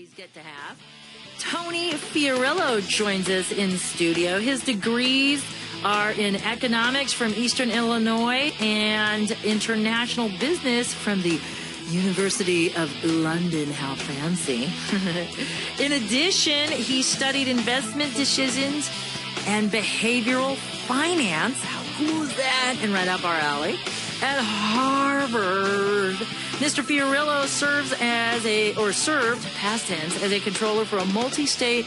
always get to have. Tony Fiorillo joins us in studio. His degrees are in economics from Eastern Illinois and international business from the University of London. How fancy. In addition, he studied investment decisions and behavioral finance. How cool is that? And right up our alley at Harvard. Mr. Fiorillo served, past tense, as a controller for a multi-state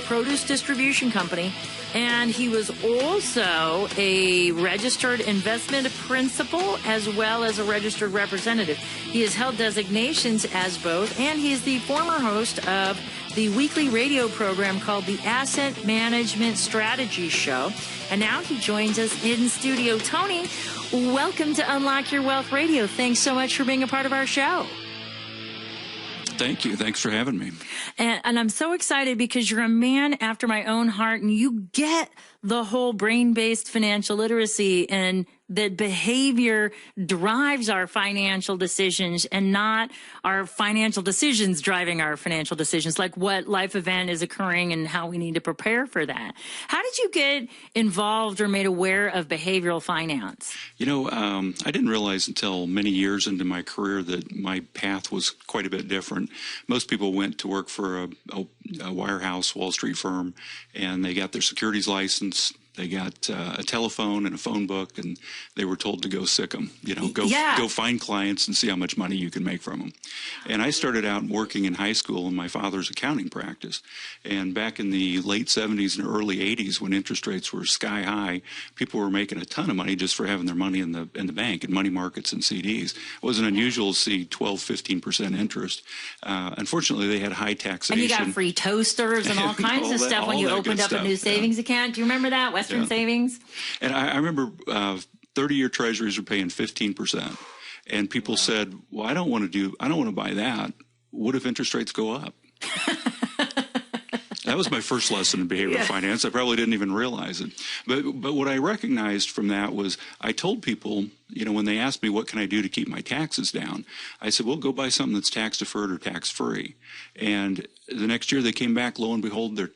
produce distribution company. And he was also a registered investment principal as well as a registered representative. He has held designations as both, and he is the former host of the weekly radio program called the Asset Management Strategy Show. And now he joins us in studio. Tony, welcome to Unlock Your Wealth Radio. Thanks so much for being a part of our show. Thank you. Thanks for having me. And I'm so excited because you're a man after my own heart, and you get the whole brain-based financial literacy and that behavior drives our financial decisions and not our financial decisions driving our financial decisions, like what life event is occurring and how we need to prepare for that. How did you get involved or made aware of behavioral finance? You know, I didn't realize until many years into my career that my path was quite a bit different. Most people went to work for a wirehouse Wall Street firm, and they got their securities license. They got a telephone and a phone book, and they were told to go sick them. You know, go find clients and see how much money you can make from them. And I started out working in high school in my father's accounting practice. And back in the late 70s and early 80s, when interest rates were sky high, people were making a ton of money just for having their money in the bank, in money markets and CDs. It wasn't unusual to see 12, 15% interest. Unfortunately, they had high taxation. And you got free toasters and all kinds of stuff when you opened up a new savings account. Do you remember that? Western Savings? And I remember 30-year treasuries were paying 15%. And people said, well, I don't want to buy that. What if interest rates go up? That was my first lesson in behavioral finance. I probably didn't even realize it. But what I recognized from that was I told people, you know, when they asked me what can I do to keep my taxes down, I said, well, go buy something that's tax deferred or tax free. And the next year they came back, lo and behold, their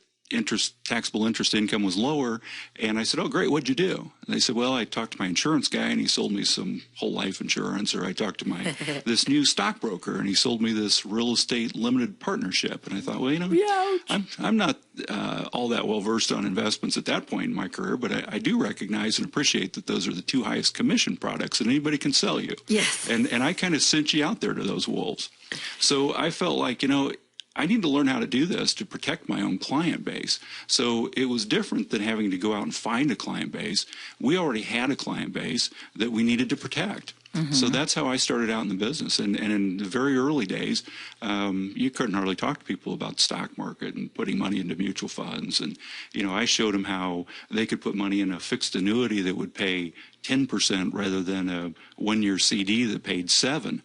taxable interest income was lower. And I said, oh, great, what'd you do? And they said, well, I talked to my insurance guy and he sold me some whole life insurance, or I talked to this new stockbroker and he sold me this real estate limited partnership. And I thought, well, you know, I'm not all that well versed on investments at that point in my career, but I do recognize and appreciate that those are the two highest commission products that anybody can sell you. Yes. And I kind of sent you out there to those wolves. So I felt like, you know, I need to learn how to do this to protect my own client base. So it was different than having to go out and find a client base. We already had a client base that we needed to protect. Mm-hmm. So that's how I started out in the business. And in the very early days, you couldn't hardly talk to people about the stock market and putting money into mutual funds. And, you know, I showed them how they could put money in a fixed annuity that would pay 10% rather than a one-year CD that paid 7%.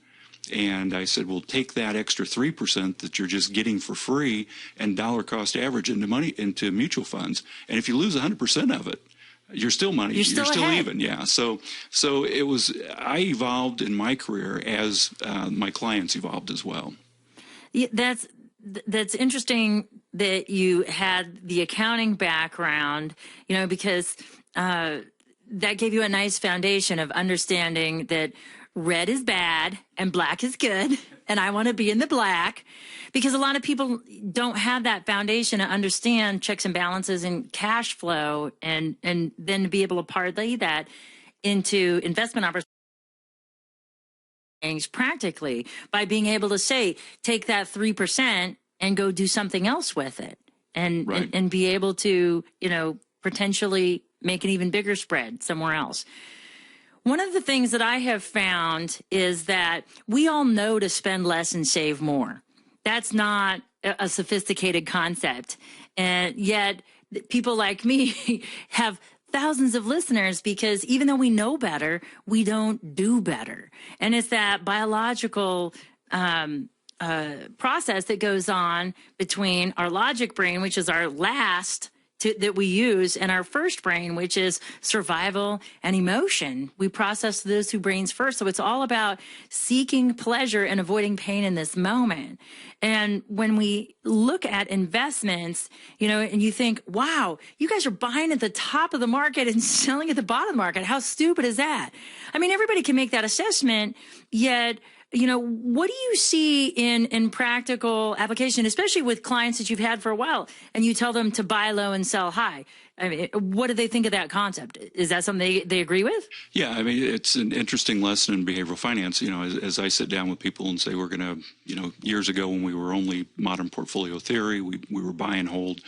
And I said, well, take that extra 3% that you're just getting for free and dollar cost average into mutual funds. And if you lose 100% of it, you're still money. You're still even. Yeah. So I evolved in my career as my clients evolved as well. Yeah, that's interesting that you had the accounting background, you know, because that gave you a nice foundation of understanding that red is bad and black is good, and I want to be in the black, because a lot of people don't have that foundation to understand checks and balances and cash flow, and then to be able to parlay that into investment opportunities practically by being able to say, take that 3% and go do something else with it, and be able to, you know, potentially make an even bigger spread somewhere else. One of the things that I have found is that we all know to spend less and save more. That's not a sophisticated concept. And yet people like me have thousands of listeners because even though we know better, we don't do better. And it's that biological process that goes on between our logic brain, which is our last that we use in our first brain, which is survival and emotion. We process those two brains first. So it's all about seeking pleasure and avoiding pain in this moment. And when we look at investments, and you think, wow, you guys are buying at the top of the market and selling at the bottom of the market. How stupid is that? I mean, everybody can make that assessment, yet what do you see in practical application, especially with clients that you've had for a while, and you tell them to buy low and sell high? I mean, what do they think of that concept? Is that something they agree with? Yeah, I mean, it's an interesting lesson in behavioral finance. As I sit down with people and say, we're going to, years ago when we were only modern portfolio theory, we were buy and hold,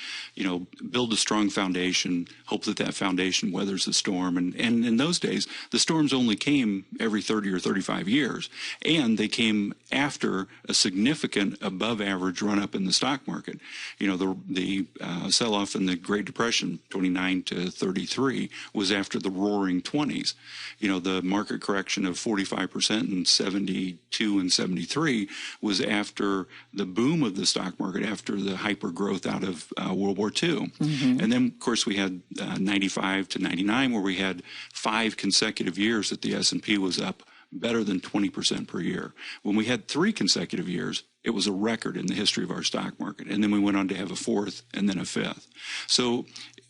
build a strong foundation, hope that foundation weathers the storm. And in those days, the storms only came every 30 or 35 years. And they came after a significant above average run up in the stock market. The sell-off in the Great Depression, 29 to 33, was after the roaring 20s. The market correction of 45% in 72 and 73 was after the boom of the stock market, after the hyper growth out of World War II. Mm-hmm. And then, of course, we had 95 to 99, where we had 5 consecutive years that the S&P was up better than 20% per year. When we had 3 consecutive years, it was a record in the history of our stock market. And then we went on to have a 4th and then a 5th. So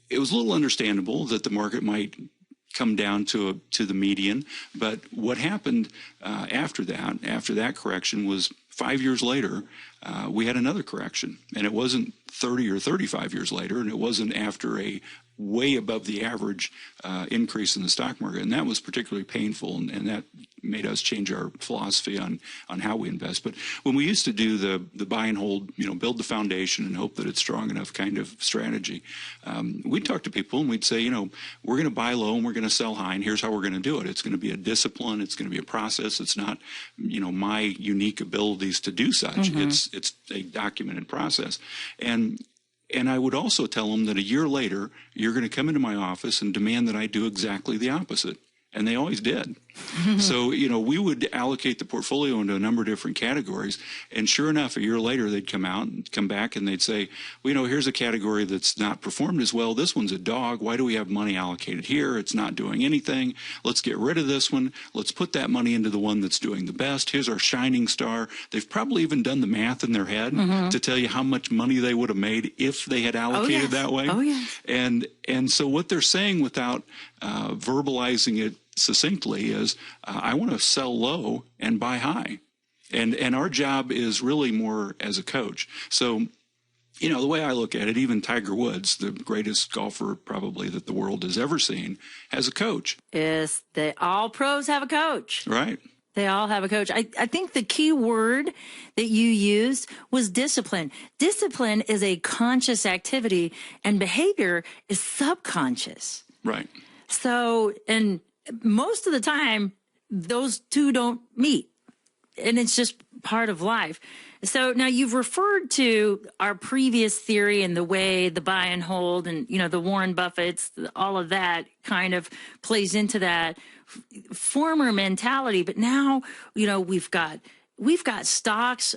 it was a little understandable that the market might come down to the median. But what happened after that correction, was 5 years later, we had another correction. And it wasn't 30 or 35 years later, and it wasn't after a way above the average increase in the stock market. And that was particularly painful, and that made us change our philosophy on how we invest. But when we used to do the buy and hold, build the foundation and hope that it's strong enough kind of strategy, we'd talk to people and we'd say, we're going to buy low and we're going to sell high, and here's how we're going to do it. It's going to be a discipline. It's going to be a process. It's not, my unique abilities to do such. Mm-hmm. It's a documented process. And I would also tell them that a year later, you're going to come into my office and demand that I do exactly the opposite. And they always did. So, we would allocate the portfolio into a number of different categories. And sure enough, a year later, they'd come back and they'd say, well, here's a category that's not performed as well. This one's a dog. Why do we have money allocated here? It's not doing anything. Let's get rid of this one. Let's put that money into the one that's doing the best. Here's our shining star. They've probably even done the math in their head to tell you how much money they would have made if they had allocated that way. Oh, yes. And so what they're saying without verbalizing it succinctly is, I want to sell low and buy high. And our job is really more as a coach. So, the way I look at it, even Tiger Woods, the greatest golfer probably that the world has ever seen, has a coach. Yes, all pros have a coach. Right. They all have a coach. I think the key word that you used was discipline. Discipline is a conscious activity, and behavior is subconscious. Right. So, and most of the time, those two don't meet, and it's just part of life. So now you've referred to our previous theory and the way the buy and hold and, the Warren Buffetts, all of that kind of plays into that former mentality. But now, we've got stocks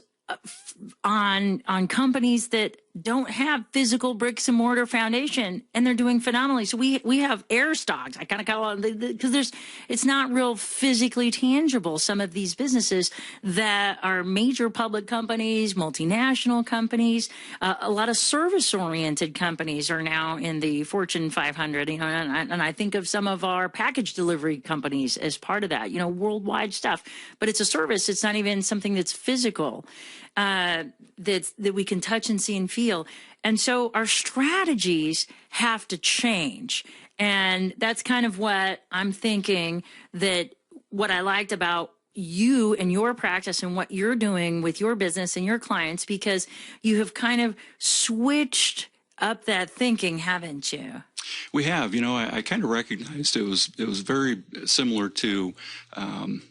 on companies that don't have physical bricks and mortar foundation, and they're doing phenomenally. So we have air stocks. I kind of call it, because it's not real physically tangible. Some of these businesses that are major public companies, multinational companies, a lot of service oriented companies are now in the Fortune 500. And I think of some of our package delivery companies as part of that. Worldwide stuff. But it's a service. It's not even something that's physical. That we can touch and see and feel. And so our strategies have to change. And that's kind of what I'm thinking, that what I liked about you and your practice and what you're doing with your business and your clients, because you have kind of switched up that thinking, haven't you? We have. I kind of recognized it was very similar to,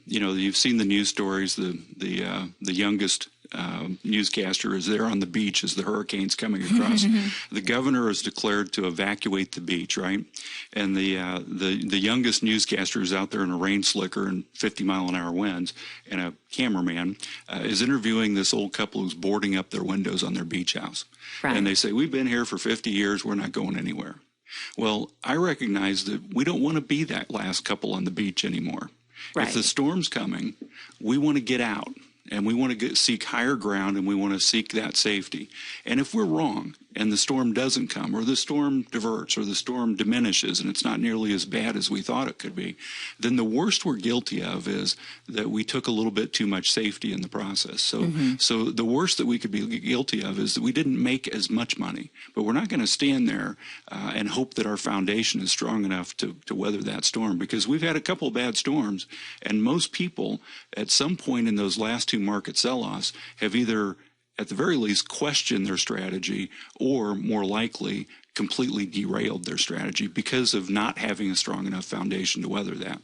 you've seen the news stories, the youngest newscaster is there on the beach as the hurricane's coming across. The governor is declared to evacuate the beach, right? And the youngest newscaster is out there in a rain slicker and 50-mile-an-hour winds, and a cameraman is interviewing this old couple who's boarding up their windows on their beach house. Right. And they say, we've been here for 50 years. We're not going anywhere. Well, I recognize that we don't want to be that last couple on the beach anymore. Right. If the storm's coming, we want to get out, and we want to seek higher ground, and we want to seek that safety. And if we're wrong and the storm doesn't come, or the storm diverts, or the storm diminishes and it's not nearly as bad as we thought it could be, then the worst we're guilty of is that we took a little bit too much safety in the process. So so the worst that we could be guilty of is that we didn't make as much money. But we're not going to stand there and hope that our foundation is strong enough to weather that storm, because we've had a couple of bad storms, and most people at some point in those last two market sell-offs have either at the very least questioned their strategy, or more likely completely derailed their strategy because of not having a strong enough foundation to weather that.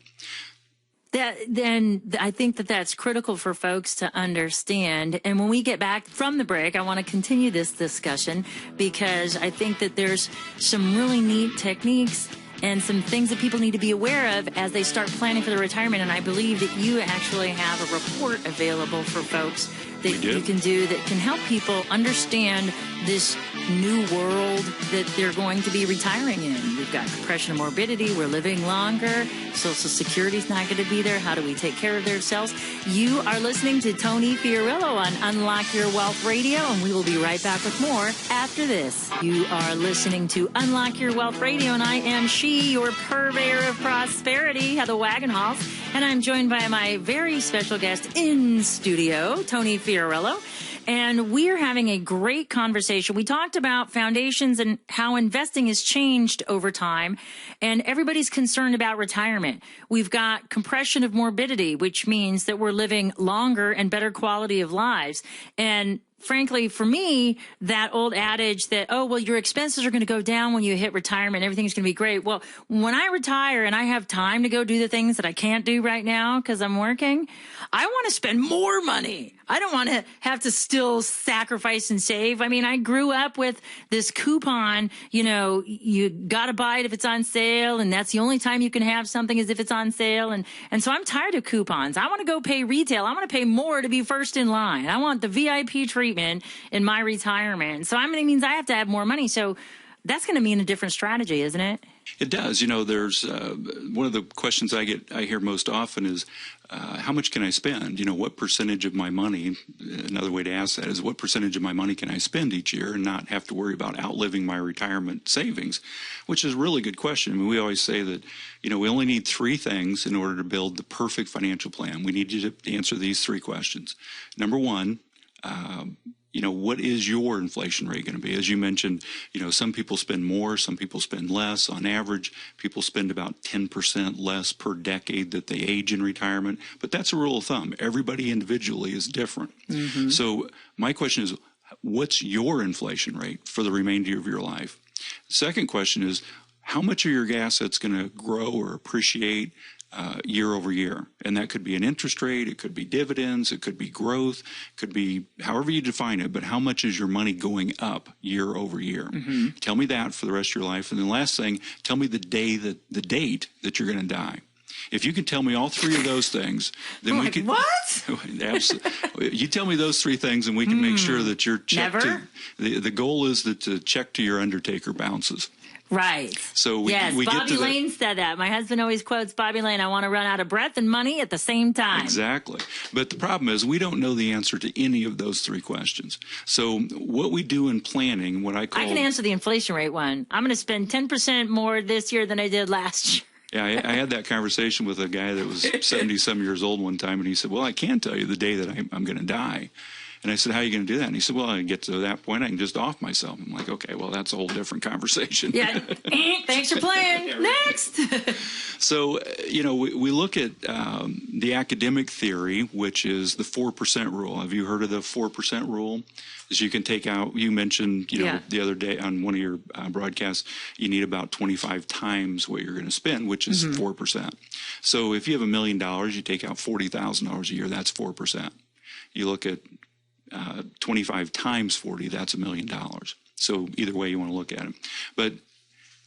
Then I think that that's critical for folks to understand. And when we get back from the break, I want to continue this discussion, because I think that there's some really neat techniques and some things that people need to be aware of as they start planning for their retirement. And I believe that you actually have a report available for folks that you can do that can help people understand this new world that they're going to be retiring in. We've got compression of morbidity. We're living longer. Social Security's not going to be there. How do we take care of themselves? You are listening to Tony Fiorillo on Unlock Your Wealth Radio, and we will be right back with more after this. You are listening to Unlock Your Wealth Radio, and I am your purveyor of prosperity, Heather Wagenhals, and I'm joined by my very special guest in studio, Tony Fiorillo. And we're having a great conversation. We talked about foundations and how investing has changed over time, and everybody's concerned about retirement. We've got compression of morbidity, which means that we're living longer and better quality of lives. And frankly, for me, that old adage that, oh, well, your expenses are going to go down when you hit retirement, everything's going to be great. Well, when I retire and I have time to go do the things that I can't do right now because I'm working, I want to spend more money. I don't want to have to still sacrifice and save. I mean, I grew up with this coupon, you got to buy it if it's on sale, and that's the only time you can have something is if it's on sale. And so I'm tired of coupons. I want to go pay retail. I want to pay more to be first in line. I want the VIP treatment in my retirement. So it means I have to have more money. So that's going to mean a different strategy, isn't it? It does. There's one of the questions I hear most often is, how much can I spend? What percentage of my money, another way to ask that is, what percentage of my money can I spend each year and not have to worry about outliving my retirement savings, which is a really good question. I mean, we always say that, we only need three things in order to build the perfect financial plan. We need you to answer these three questions. Number one, what is your inflation rate going to be? As you mentioned, some people spend more, some people spend less. On average, people spend about 10% less per decade that they age in retirement. But that's a rule of thumb. Everybody individually is different. Mm-hmm. So my question is, what's your inflation rate for the remainder of your life? The second question is, how much are your assets going to grow or appreciate year over year? And that could be an interest rate, it could be dividends, it could be growth, it could be however you define it, but how much is your money going up year over year? Mm-hmm. Tell me that for the rest of your life. And then last thing, tell me the date that you're going to die. If you can tell me all three of those things, then we can. What? Absolutely. You tell me those three things, and we can make sure that your check. Never? The goal is that the check to your undertaker bounces. Right. So we Bobby get to Lane said that. My husband always quotes Bobby Lane, I want to run out of breath and money at the same time. Exactly. But the problem is we don't know the answer to any of those three questions. So what we do in planning, I can answer the inflation rate one. I'm going to spend 10% more this year than I did last year. Yeah, I had that conversation with a guy that was 70-some years old one time, and he said, well, I can tell you the day that I'm going to die. And I said, how are you going to do that? And he said, well, I get to that point, I can just off myself. I'm like, okay, well, that's a whole different conversation. Yeah, thanks for playing. Next. So, we look at the academic theory, which is the 4% rule. Have you heard of the 4% rule? Is you can take out, you mentioned, the other day on one of your broadcasts, you need about 25 times what you're going to spend, which is 4%. So if you have $1 million, you take out $40,000 a year, that's 4%. You look at 25 times 40, that's $1 million. So either way you want to look at it. But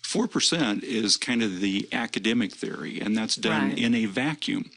4% is kind of the academic theory, and that's done in a vacuum.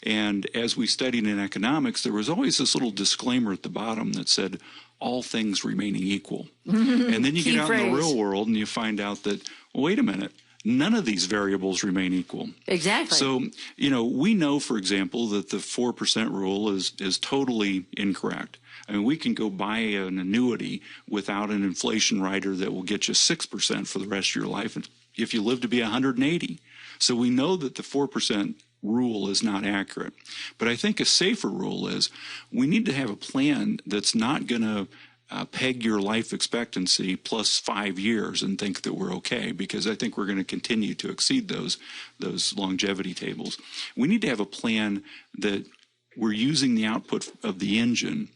And as we studied in economics, there was always this little disclaimer at the bottom that said, all things remaining equal. And then you get out in the real world and you find out that, well, wait a minute, none of these variables remain equal. Exactly. So, we know, for example, that the 4% rule is totally incorrect. I mean, we can go buy an annuity without an inflation rider that will get you 6% for the rest of your life if you live to be 180. So we know that the 4% rule is not accurate. But I think a safer rule is we need to have a plan that's not going to peg your life expectancy plus 5 years and think that we're okay, because I think we're going to continue to exceed those longevity tables. We need to have a plan that we're using the output of the engine,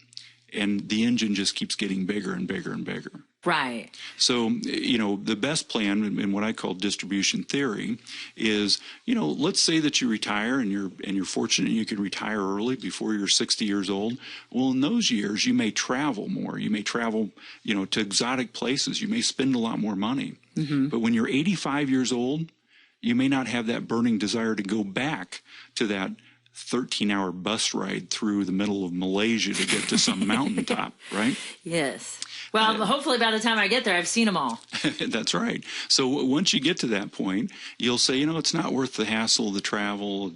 and the engine just keeps getting bigger and bigger and bigger. Right. So, the best plan in what I call distribution theory is, let's say that you retire and you're fortunate you can retire early before you're 60 years old. Well, in those years, you may travel more. You may travel, to exotic places. You may spend a lot more money. Mm-hmm. But when you're 85 years old, you may not have that burning desire to go back to that 13-hour bus ride through the middle of Malaysia to get to some mountaintop, right? Yes. Well, hopefully by the time I get there, I've seen them all. That's right. So once you get to that point, you'll say, it's not worth the hassle, the travel.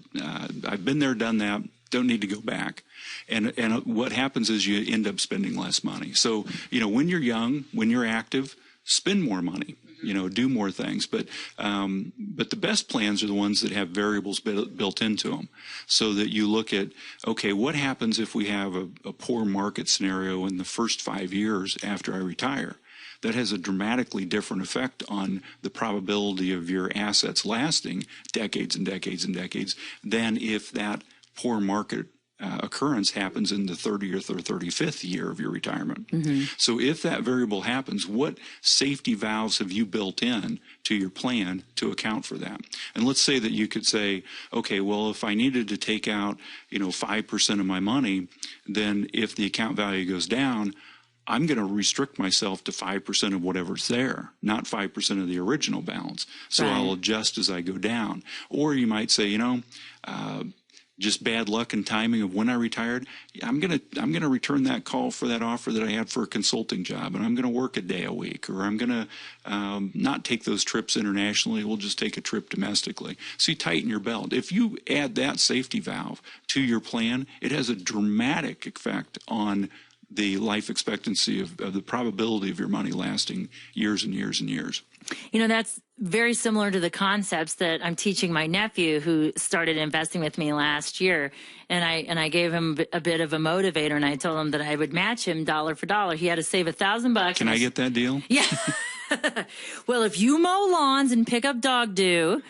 I've been there, done that. Don't need to go back. And what happens is you end up spending less money. So, when you're young, when you're active, spend more money. Do more things. But the best plans are the ones that have variables built into them, so that you look at, okay, what happens if we have a poor market scenario in the first 5 years after I retire? That has a dramatically different effect on the probability of your assets lasting decades and decades and decades than if that poor market occurrence happens in the 30th or 35th year of your retirement. Mm-hmm. So if that variable happens, what safety valves have you built in to your plan to account for that? And let's say that you could say, okay, well, if I needed to take out, 5% of my money, then if the account value goes down, I'm going to restrict myself to 5% of whatever's there, not 5% of the original balance. So I'll adjust as I go down. Or you might say, just bad luck and timing of when I retired, I'm gonna return that call for that offer that I had for a consulting job, and I'm gonna work a day a week, or I'm gonna not take those trips internationally. We'll just take a trip domestically. So you tighten your belt. If you add that safety valve to your plan, it has a dramatic effect on the life expectancy of the probability of your money lasting years and years and years. That's very similar to the concepts that I'm teaching my nephew, who started investing with me last year. And I gave him a bit of a motivator, and I told him that I would match him dollar for dollar. He had to save $1,000. Can I get that deal? Yeah. Well, if you mow lawns and pick up dog doo,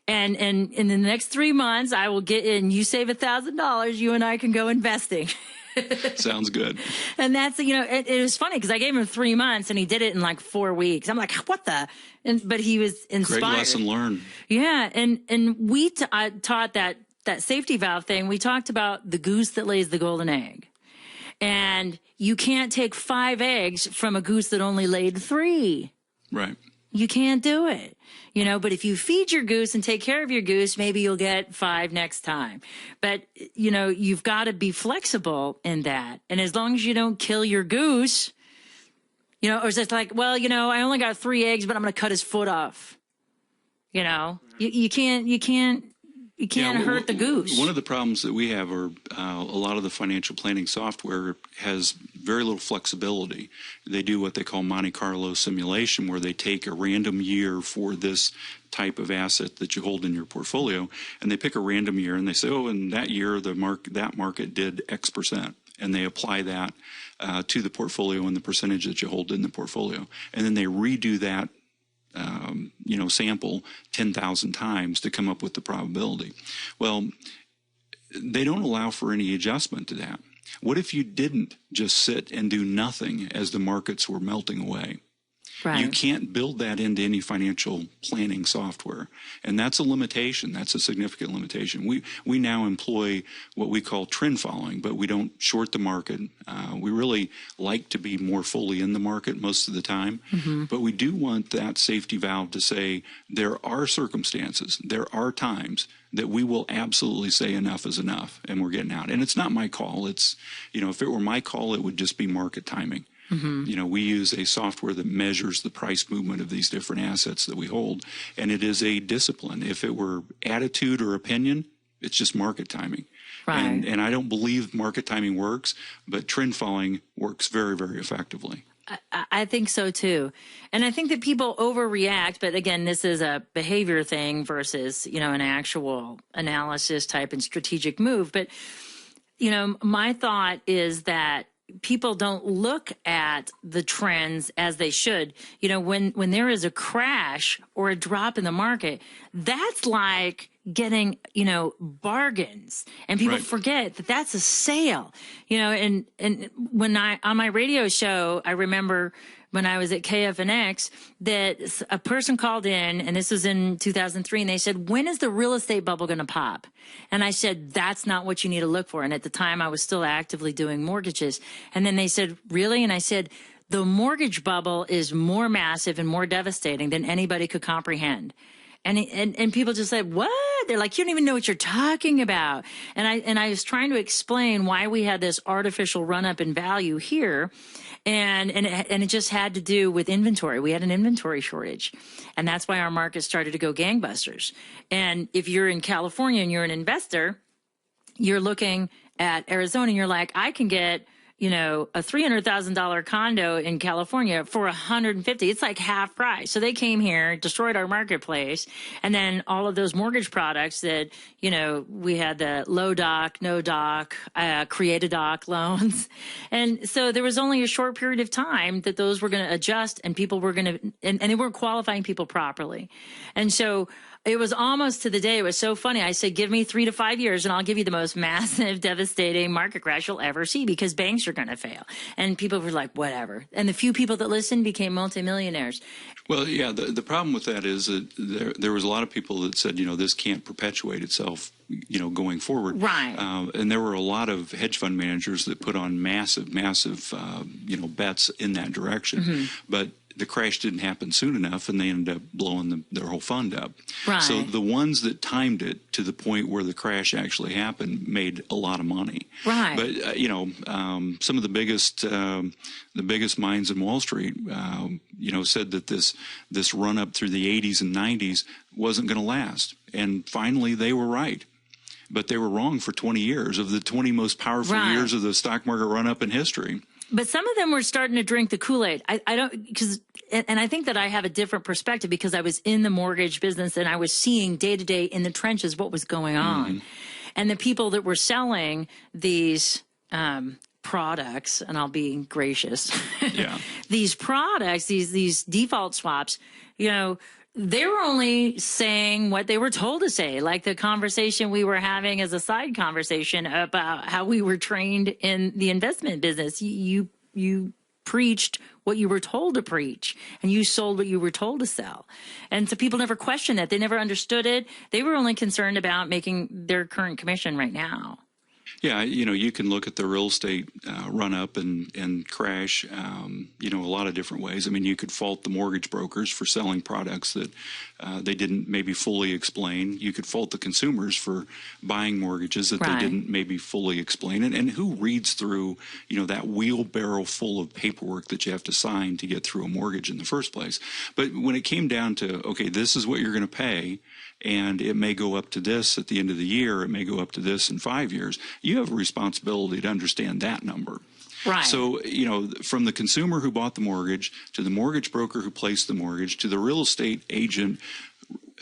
and in the next 3 months, I will get in, you save $1,000, you and I can go investing. Sounds good. And that's, it was funny because I gave him 3 months and he did it in like 4 weeks. I'm like, what the? But he was inspired. Great lesson learned. Yeah. And we taught that safety valve thing. We talked about the goose that lays the golden egg. And you can't take 5 eggs from a goose that only laid 3. Right. You can't do it, but if you feed your goose and take care of your goose, maybe you'll get 5 next time. But, you've got to be flexible in that. And as long as you don't kill your goose, or it's like, well, I only got 3 eggs, but I'm going to cut his foot off. You can't hurt the goose. One of the problems that we have are a lot of the financial planning software has very little flexibility. They do what they call Monte Carlo simulation, where they take a random year for this type of asset that you hold in your portfolio, and they pick a random year, and they say, oh, in that year, that market did X percent. And they apply that to the portfolio and the percentage that you hold in the portfolio. And then they redo that sample 10,000 times to come up with the probability. Well, they don't allow for any adjustment to that. What if you didn't just sit and do nothing as the markets were melting away? Right. You can't build that into any financial planning software. And that's a limitation. That's a significant limitation. We now employ what we call trend following, but we don't short the market. We really like to be more fully in the market most of the time. But we do want that safety valve to say there are circumstances, there are times that we will absolutely say enough is enough and we're getting out. And it's not my call. It's, if it were my call, it would just be market timing. We use a software that measures the price movement of these different assets that we hold, and it is a discipline. If it were attitude or opinion, it's just market timing. Right. And I don't believe market timing works, but trend following works very, very effectively. I think so too. And I think that people overreact, but again, this is a behavior thing versus, an actual analysis type and strategic move. But, my thought is that people don't look at the trends as they should. When there is a crash or a drop in the market, that's like getting, bargains, and people forget that that's a sale, and when on my radio show, I remember when I was at KFNX that a person called in, and this was in 2003, and they said, when is the real estate bubble going to pop? And I said, that's not what you need to look for. And at the time I was still actively doing mortgages. And then they said, really? And I said, the mortgage bubble is more massive and more devastating than anybody could comprehend. And people just said, what? They're like, you don't even know what you're talking about. And I was trying to explain why we had this artificial run up in value here. And it just had to do with inventory. We had an inventory shortage, and that's why our market started to go gangbusters. And if you're in California and you're an investor, you're looking at Arizona and you're like, I can get, a $300,000 condo in California for $150,000. It's like half price. So they came here, destroyed our marketplace. And then all of those mortgage products that, we had the low doc, no doc, create a doc loans. And so there was only a short period of time that those were going to adjust, and people were going to, and they weren't qualifying people properly. And so it was almost to the day. It was so funny. I said, give me 3 to 5 years and I'll give you the most massive, devastating market crash you'll ever see, because banks are going to fail. And people were like, whatever. And the few people that listened became multimillionaires. Well, yeah, the problem with that is that there was a lot of people that said, this can't perpetuate itself, going forward. Right. And there were a lot of hedge fund managers that put on massive, bets in that direction. But the crash didn't happen soon enough, and they ended up blowing their whole fund up. Right. So the ones that timed it to the point where the crash actually happened made a lot of money. Right. But some of the biggest minds in Wall Street, said that this run up through the 80s and 90s wasn't going to last, and finally they were right. But they were wrong for 20 years of the 20 most powerful years of the stock market run up in history. But some of them were starting to drink the Kool-Aid. I don't, and I think that I have a different perspective because I was in the mortgage business and I was seeing day to day in the trenches what was going on. And the people that were selling these products, and I'll be gracious, these products, these default swaps, they were only saying what they were told to say, like the conversation we were having as a side conversation about how we were trained in the investment business. You preached what you were told to preach, and you sold what you were told to sell. And so people never questioned that. They never understood it. They were only concerned about making their current commission right now. Yeah, you can look at the real estate run up and crash, a lot of different ways. I mean, you could fault the mortgage brokers for selling products that they didn't maybe fully explain. You could fault the consumers for buying mortgages that they didn't maybe fully explain. And who reads through, that wheelbarrow full of paperwork that you have to sign to get through a mortgage in the first place? But when it came down to, okay, this is what you're going to pay, and it may go up to this at the end of the year, it may go up to this in 5 years, you have a responsibility to understand that number. Right. So, from the consumer who bought the mortgage, to the mortgage broker who placed the mortgage, to the real estate agent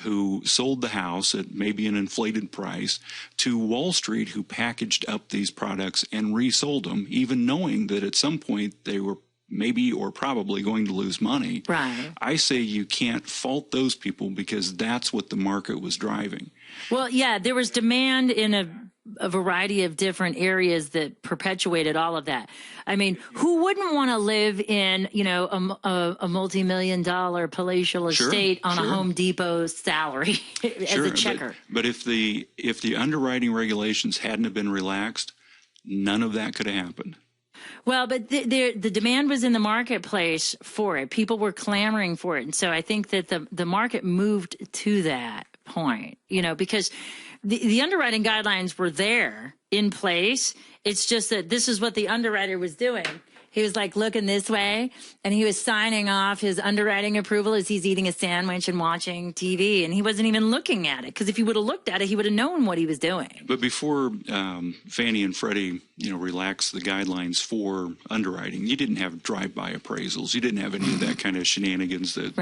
who sold the house at maybe an inflated price, to Wall Street who packaged up these products and resold them, even knowing that at some point they were maybe or probably going to lose money. Right. I say you can't fault those people because that's what the market was driving. Well, yeah, there was demand in a a variety of different areas that perpetuated all of that. I mean, who wouldn't want to live in, a multi-million-dollar palatial estate on a Home Depot salary as a checker? But if the underwriting regulations hadn't have been relaxed, none of that could have happened. Well, but the demand was in the marketplace for it. People were clamoring for it. And so I think that the market moved to that point, because the underwriting guidelines were there in place. It's just that this is what the underwriter was doing. He was like looking this way, and he was signing off his underwriting approval as he's eating a sandwich and watching TV, and he wasn't even looking at it, because if he would have looked at it, he would have known what he was doing. But before Fannie and Freddie, relaxed the guidelines for underwriting, you didn't have drive-by appraisals. You didn't have any of that kind of shenanigans that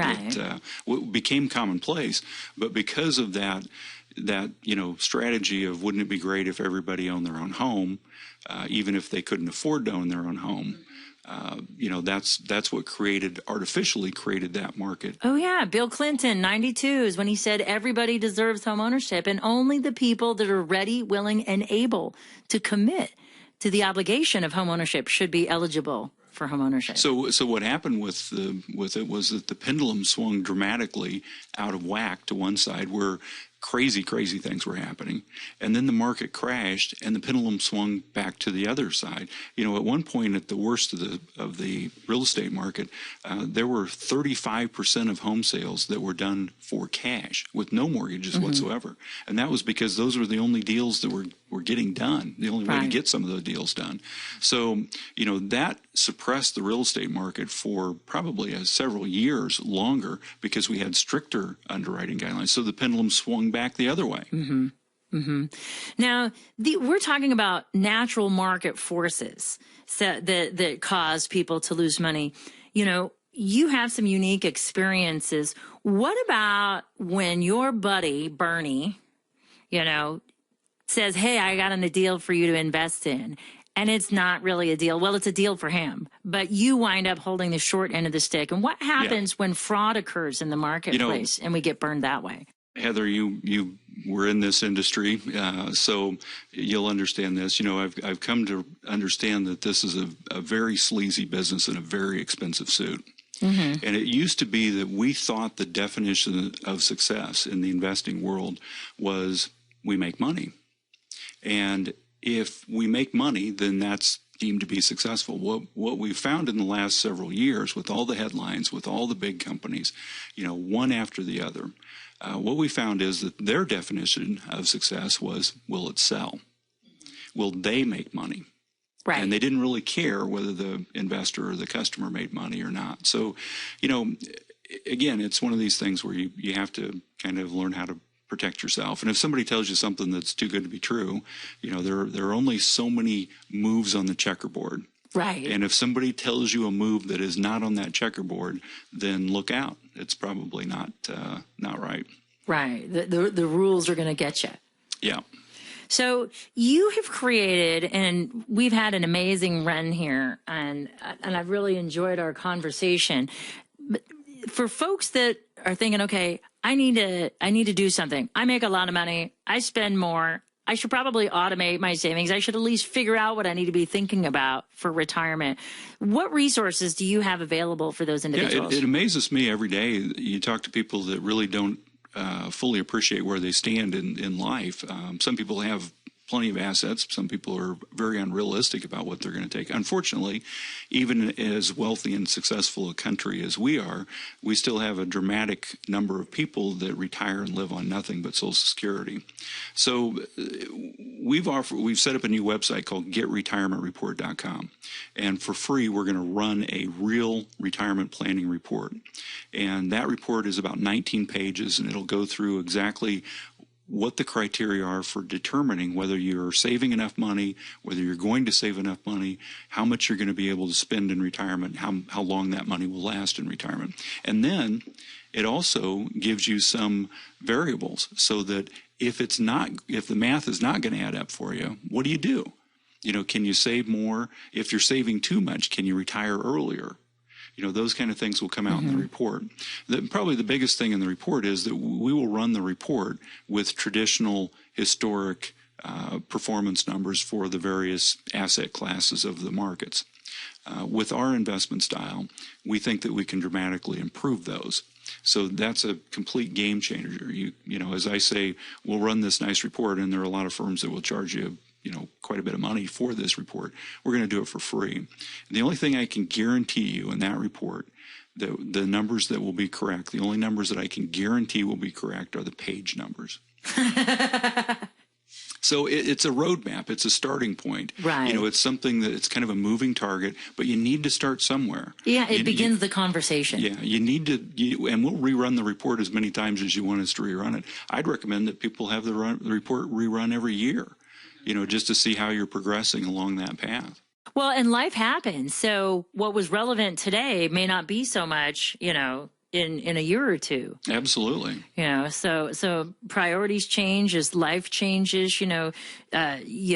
became commonplace. But because of that strategy of wouldn't it be great if everybody owned their own home, even if they couldn't afford to own their own home. That's what artificially created that market. Oh, yeah. Bill Clinton, 92, is when he said everybody deserves home ownership, and only the people that are ready, willing, and able to commit to the obligation of home ownership should be eligible for home ownership. So what happened with it was that the pendulum swung dramatically out of whack to one side, where crazy things were happening, and then the market crashed and the pendulum swung back to the other side. At one point, at the worst of the real estate market, there were 35% of home sales that were done for cash with no mortgages whatsoever, and that was because those were the only deals that were getting done, the only way to get some of those deals done. So that suppressed the real estate market for probably several years longer, because we had stricter underwriting guidelines. So the pendulum swung back the other way. Now, we're talking about natural market forces that cause people to lose money. You have some unique experiences. What about when your buddy, Bernie, says, hey, I got a deal for you to invest in, and it's not really a deal? Well, it's a deal for him, but you wind up holding the short end of the stick. And what happens when fraud occurs in the marketplace and we get burned that way? Heather, you were in this industry, so you'll understand this. I've come to understand that this is a very sleazy business and a very expensive suit. And it used to be that we thought the definition of success in the investing world was we make money. And if we make money, then that's deemed to be successful. What we've found in the last several years, with all the headlines, with all the big companies, one after the other, what we found is that their definition of success was, will it sell? Will they make money? Right. And they didn't really care whether the investor or the customer made money or not. So, again, it's one of these things where you have to kind of learn how to protect yourself. And if somebody tells you something that's too good to be true, there are only so many moves on the checkerboard. Right. And if somebody tells you a move that is not on that checkerboard, then look out. It's probably not right. Right. The rules are going to get you. Yeah. So you have created, and we've had an amazing run here, and I've really enjoyed our conversation. But for folks that are thinking, okay, I need to do something. I make a lot of money. I spend more. I should probably automate my savings. I should at least figure out what I need to be thinking about for retirement. What resources do you have available for those individuals? Yeah, it amazes me every day. You talk to people that really don't fully appreciate where they stand in life. Some people have plenty of assets. Some people are very unrealistic about what they're going to take. Unfortunately, even as wealthy and successful a country as we are, we still have a dramatic number of people that retire and live on nothing but Social Security. So we've set up a new website called getretirementreport.com. And for free, we're going to run a real retirement planning report. And that report is about 19 pages, and it'll go through exactly what the criteria are for determining whether you're saving enough money, whether you're going to save enough money, how much you're going to be able to spend in retirement, how long that money will last in retirement. And then it also gives you some variables so that if the math is not going to add up for you, what do you do? Can you save more? If you're saving too much, can you retire earlier? Those kind of things will come out in the report. Probably the biggest thing in the report is that we will run the report with traditional historic performance numbers for the various asset classes of the markets. With our investment style, we think that we can dramatically improve those. So that's a complete game changer. You know, as I say, we'll run this nice report, and there are a lot of firms that will charge you, quite a bit of money for this report. We're going to do it for free. And the only thing I can guarantee you in that report, the numbers that will be correct, the only numbers that I can guarantee will be correct are the page numbers. So it's a roadmap. It's a starting point. Right. It's something that it's kind of a moving target, but you need to start somewhere. Yeah, it begins the conversation. Yeah, you need to, and we'll rerun the report as many times as you want us to rerun it. I'd recommend that people have the report rerun every year, just to see how you're progressing along that path. Well, and life happens. So what was relevant today may not be so much, in a year or two. Absolutely. So priorities change as life changes. You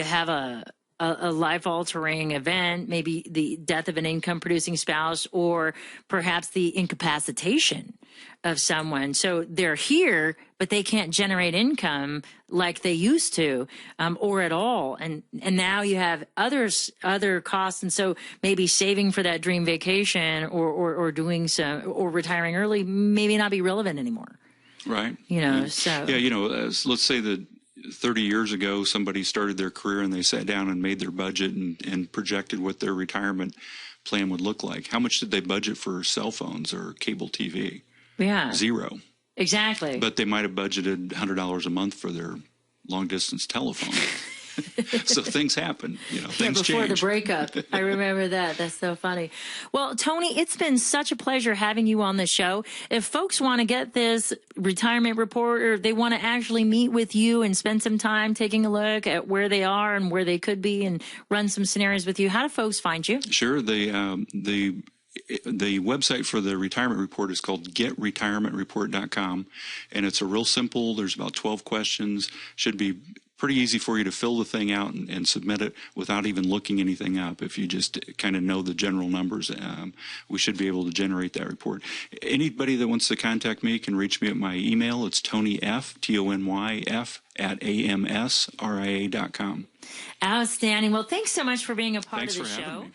have a life-altering event, maybe the death of an income-producing spouse, or perhaps the incapacitation of someone. So they're here, but they can't generate income like they used to, or at all. And now you have other costs. And so maybe saving for that dream vacation or doing some, or retiring early, maybe not be relevant anymore. Right. So. Yeah, let's say that 30 years ago, somebody started their career and they sat down and made their budget and projected what their retirement plan would look like. How much did they budget for cell phones or cable TV? Yeah. Zero. Exactly. But they might have budgeted $100 a month for their long-distance telephone. So things happen, things before change. The breakup. I remember that. That's so funny. Well, Tony, it's been such a pleasure having you on the show. If folks want to get this retirement report, or if they want to actually meet with you and spend some time taking a look at where they are and where they could be and run some scenarios with you, how do folks find you? Sure. The website for the retirement report is called getretirementreport.com, and it's a real simple. There's about 12 questions. Should be pretty easy for you to fill the thing out and submit it without even looking anything up. If you just kind of know the general numbers, we should be able to generate that report. Anybody that wants to contact me can reach me at my email. It's TonyF, TonyF, @amsria.com. Outstanding. Well, thanks so much for being a part Thanks of the for show. having me.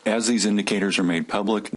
As these indicators are made public,